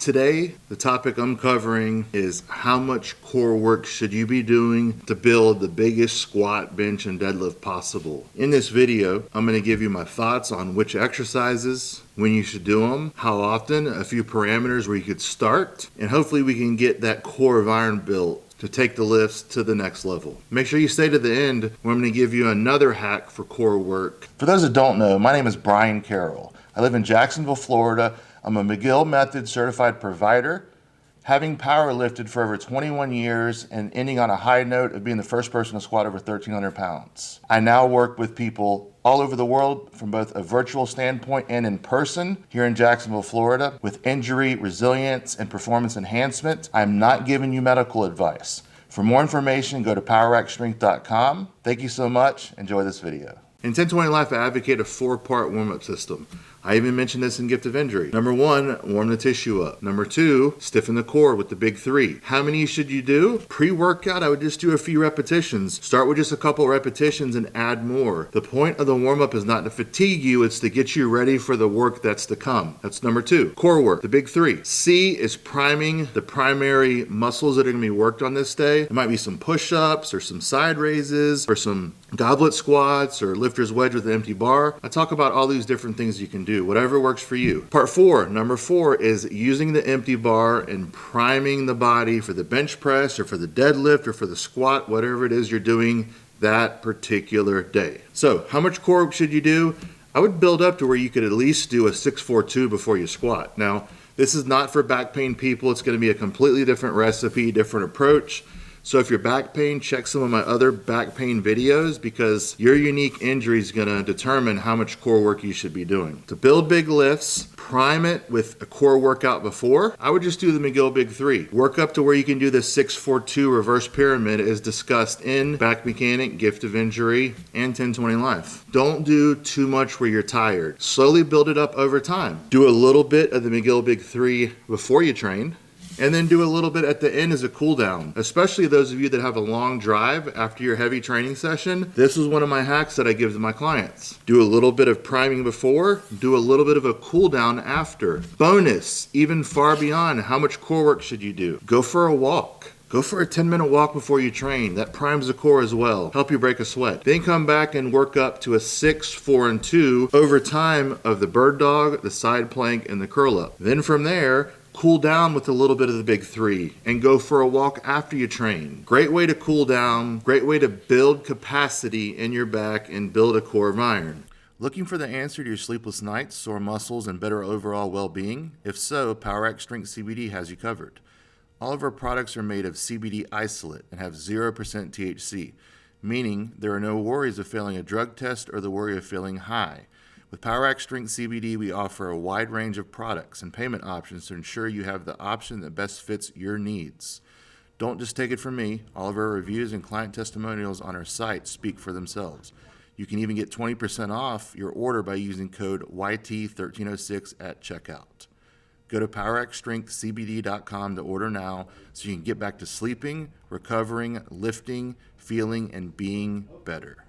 Today, the topic I'm covering is how much core work should you be doing to build the biggest squat, bench, and deadlift possible. In this video, I'm going to give you my thoughts on which exercises, when you should do them, how often, a few parameters where you could start, and hopefully we can get that core of iron built to take the lifts to the next level. Make sure you stay to the end where I'm going to give you another hack for core work. For those that don't know, my name is Brian Carroll. I live in Jacksonville, Florida. I'm a McGill Method certified provider, having powerlifted for over 21 years and ending on a high note of being the first person to squat over 1,300 pounds. I now work with people all over the world from both a virtual standpoint and in person here in Jacksonville, Florida, with injury, resilience, and performance enhancement. I'm not giving you medical advice. For more information, go to powerlifting.com. Thank you so much. Enjoy this video. In 1020 Life, I advocate a 4-part warm-up system. I even mentioned this in Gift of Injury. Number 1, warm the tissue up. Number 2, stiffen the core with the big 3. How many should you do? Pre-workout, I would just do a few repetitions. Start with just a couple repetitions and add more. The point of the warm-up is not to fatigue you, it's to get you ready for the work that's to come. That's number 2. Core work, the big 3. C is priming the primary muscles that are going to be worked on this day. It might be some push-ups or some side raises or some goblet squats or lifter's wedge with an empty bar. I talk about all these different things you can do, whatever works for you. Part 4, number 4 is using the empty bar and priming the body for the bench press or for the deadlift or for the squat, whatever it is you're doing that particular day. So how much core work should you do? I would build up to where you could at least do a 6-4-2 before you squat. Now, this is not for back pain people. It's going to be a completely different recipe, different approach. So if you're back pain, check some of my other back pain videos because your unique injury is going to determine how much core work you should be doing. To build big lifts, prime it with a core workout before. I would just do the McGill Big 3. Work up to where you can do the 6-4-2 reverse pyramid as discussed in Back Mechanic, Gift of Injury, and 1020 Life. Don't do too much where you're tired. Slowly build it up over time. Do a little bit of the McGill Big 3 before you train. And then do a little bit at the end as a cool down, especially those of you that have a long drive after your heavy training session. This is one of my hacks that I give to my clients. Do a little bit of priming before, do a little bit of a cool down after. Bonus, even far beyond, how much core work should you do? Go for a walk. Go for a 10-minute walk before you train. That primes the core as well. Help you break a sweat. Then come back and work up to a 6-4-2 over time of the bird dog, the side plank, and the curl up. Then from there, cool down with a little bit of the big 3 and go for a walk after you train. Great way to cool down, great way to build capacity in your back and build a core of iron. Looking for the answer to your sleepless nights, sore muscles, and better overall well-being? If so, PowerX Strength CBD has you covered. All of our products are made of CBD isolate and have 0% THC, meaning there are no worries of failing a drug test or the worry of feeling high. With PowerX Strength CBD, we offer a wide range of products and payment options to ensure you have the option that best fits your needs. Don't just take it from me. All of our reviews and client testimonials on our site speak for themselves. You can even get 20% off your order by using code YT1306 at checkout. Go to powerxstrengthcbd.com to order now so you can get back to sleeping, recovering, lifting, feeling, and being better.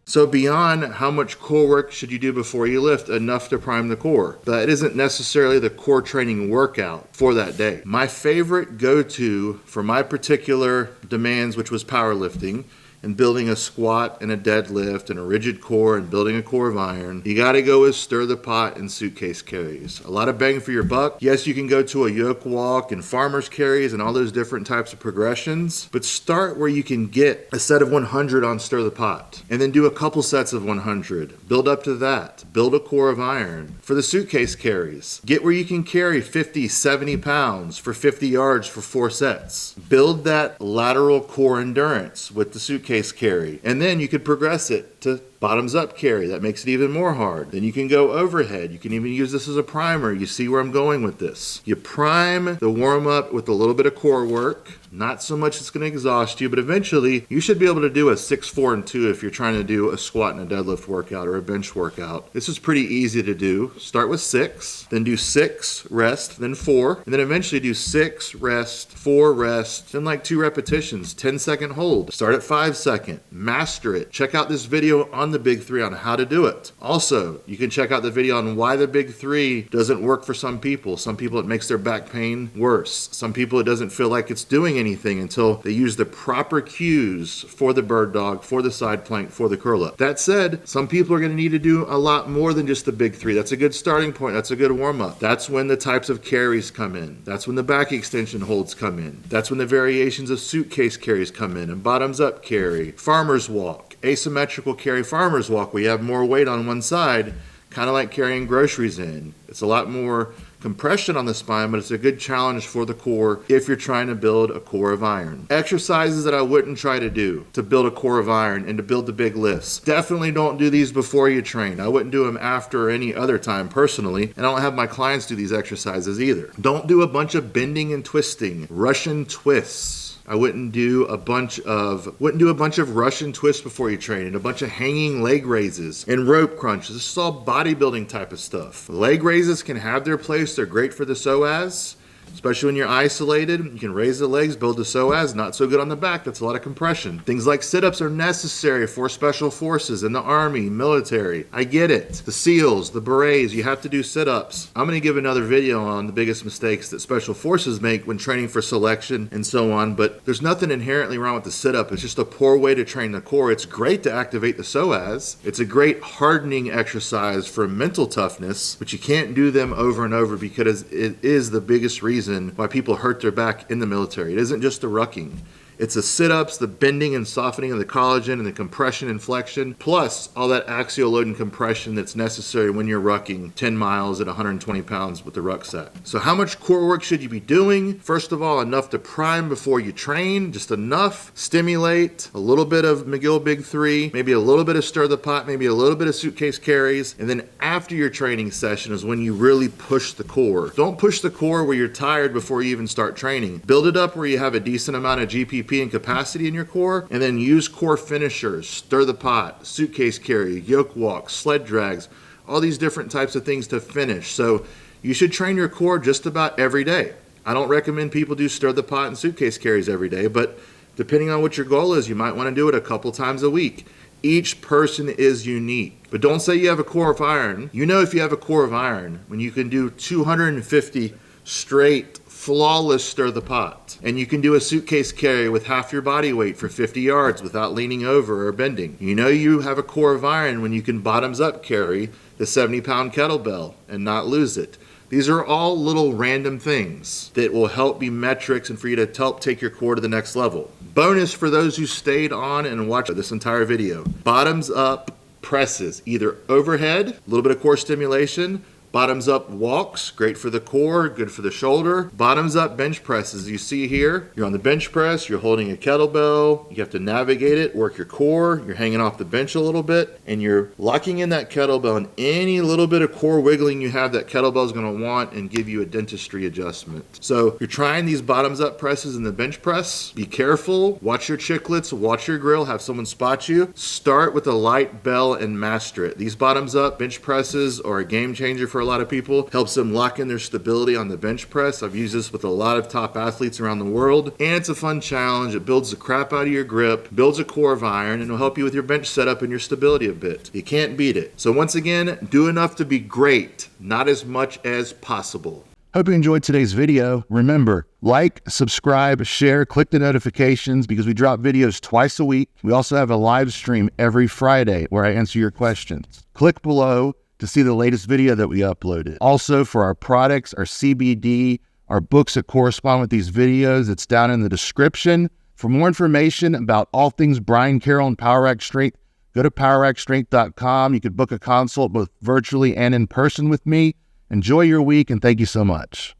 So beyond how much core work should you do before you lift, enough to prime the core. That isn't necessarily the core training workout for that day. My favorite go-to for my particular demands, which was powerlifting, and building a squat and a deadlift and a rigid core and building a core of iron, you got to go with stir the pot and suitcase carries. A lot of bang for your buck. Yes, you can go to a yoke walk and farmer's carries and all those different types of progressions, but start where you can get a set of 100 on stir the pot and then do a couple sets of 100. Build up to that. Build a core of iron. For the suitcase carries, get where you can carry 50, 70 pounds for 50 yards for 4 sets. Build that lateral core endurance with the suitcase carry, and then you could progress it to bottoms up carry. That makes it even more hard. Then you can go overhead. You can even use this as a primer. You see where I'm going with this. You prime the warm up with a little bit of core work. Not so much it's going to exhaust you, but eventually you should be able to do a 6-4-2 if you're trying to do a squat and a deadlift workout or a bench workout. This is pretty easy to do. Start with 6, then do 6, rest, then 4, and then eventually do 6, rest, 4, rest, then like 2 repetitions, 10-second hold. Start at 5 second. Master it. Check out this video video on the big three on how to do it. Also, you can check out the video on why the big three doesn't work for some people. Some people it makes their back pain worse. Some people it doesn't feel like it's doing anything until they use the proper cues for the bird dog, for the side plank, for the curl up. That said, some people are going to need to do a lot more than just the big three. That's a good starting point. That's a good warm up. That's when the types of carries come in. That's when the back extension holds come in. That's when the variations of suitcase carries come in, and bottoms up carry, farmer's walk, asymmetrical carry, farmer's walk, where you have more weight on one side, kind of like carrying groceries in. It's a lot more compression on the spine, but it's a good challenge for the core if you're trying to build a core of iron. Exercises that I wouldn't try to do to build a core of iron and to build the big lifts. Definitely don't do these before you train. I wouldn't do them after or any other time personally, and I don't have my clients do these exercises either. Don't do a bunch of bending and twisting, Russian twists. I wouldn't do a bunch of Russian twists before you train, and a bunch of hanging leg raises and rope crunches. This is all bodybuilding type of stuff. Leg raises can have their place. They're great for the psoas, especially when you're isolated. You can raise the legs, build the psoas. Not so good on the back. That's a lot of compression. Things like sit-ups are necessary for special forces in the Army, military. I get it. The SEALs, the Berets, you have to do sit-ups. I'm going to give another video on the biggest mistakes that special forces make when training for selection and so on, but there's nothing inherently wrong with the sit-up. It's just a poor way to train the core. It's great to activate the psoas. It's a great hardening exercise for mental toughness, but you can't do them over and over because it is the biggest reason why people hurt their back in the military. It isn't just the rucking. It's the sit-ups, the bending and softening of the collagen, and the compression and flexion, plus all that axial load and compression that's necessary when you're rucking 10 miles at 120 pounds with the rucksack. So how much core work should you be doing? First of all, enough to prime before you train, just enough. Stimulate, a little bit of McGill Big Three, maybe a little bit of stir the pot, maybe a little bit of suitcase carries, and then after your training session is when you really push the core. Don't push the core where you're tired before you even start training. Build it up where you have a decent amount of GPP and capacity in your core, and then use core finishers, stir the pot, suitcase carry, yoke walk, sled drags, all these different types of things to finish. So you should train your core just about every day. I don't recommend people do stir the pot and suitcase carries every day, but depending on what your goal is, you might want to do it a couple times a week. Each person is unique, but don't say you have a core of iron. You know if you have a core of iron when you can do 250 straight flawless stir the pot, and you can do a suitcase carry with half your body weight for 50 yards without leaning over or bending. You know you have a core of iron when you can bottoms up carry the 70-pound kettlebell and not lose it. These are all little random things that will help be metrics and for you to help take your core to the next level. Bonus for those who stayed on and watched this entire video: bottoms up presses, either overhead, a little bit of core stimulation, bottoms up walks, great for the core, good for the shoulder. Bottoms up bench presses, you see here, you're on the bench press, you're holding a kettlebell, you have to navigate it, work your core, you're hanging off the bench a little bit, and you're locking in that kettlebell, and any little bit of core wiggling you have, that kettlebell is going to want and give you a dentistry adjustment. So you're trying these bottoms up presses in the bench press. Be careful, watch your chiclets, watch your grill, have someone spot you. Start with a light bell and master it. These bottoms up bench presses are a game changer for a lot of people. Helps them lock in their stability on the bench press. I've used this with a lot of top athletes around the world, and it's a fun challenge. It builds the crap out of your grip, builds a core of iron, and it'll help you with your bench setup and your stability a bit. You can't beat it. So once again, do enough to be great, not as much as possible. Hope you enjoyed today's video. Remember, like, subscribe, share, click the notifications because we drop videos twice a week. We also have a live stream every Friday where I answer your questions. Click below to see the latest video that we uploaded. Also, for our products, our CBD, our books that correspond with these videos, it's down in the description. For more information about all things Brian Carroll and Power Rack Strength, go to powerrackstrength.com. You could book a consult both virtually and in person with me. Enjoy your week, and thank you so much.